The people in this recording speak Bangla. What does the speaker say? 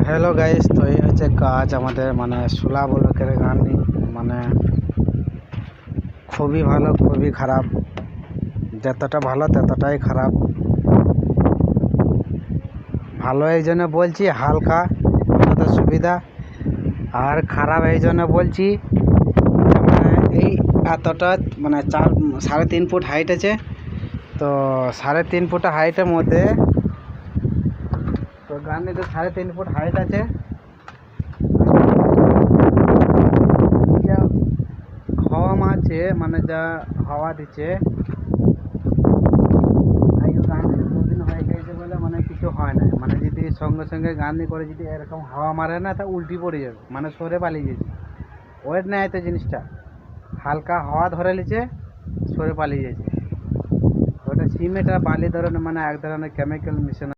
হ্যালো গাইস, তো এই হচ্ছে কাজ আমাদের, মানে সোলা ব্লকের গান মানে খুবই ভালো খুবই খারাপ। যতটা ভালো ততটাই খারাপ। ভালো এই জন্য বলছি হালকা তো সুবিধা, আর খারাপ এই জন্য বলছি মানে এই এতটা মানে 3.5 ফুট হাইট আছে। তো 3.5 ফুট হাইটের মধ্যে তো গান তো 3.5 ফুট হাইট আছে। যা হাওয়া মারছে, মানে যা হাওয়া দিচ্ছে, গান দুদিন হয়ে গেছে বলে মানে কিছু হয় না। মানে যদি সঙ্গে সঙ্গে গান করে যদি এরকম হাওয়া মারে না, তা উল্টি পড়ে যাবে, মানে সরে পালিয়ে যাচ্ছে। ওয়েট নেয় তো জিনিসটা, হালকা হাওয়া ধরে নিচ্ছে, সরে পালিয়ে যাচ্ছে। ওটা সিমেন্ট আর বালি ধরনের, মানে এক ধরনের কেমিক্যাল মিশানো।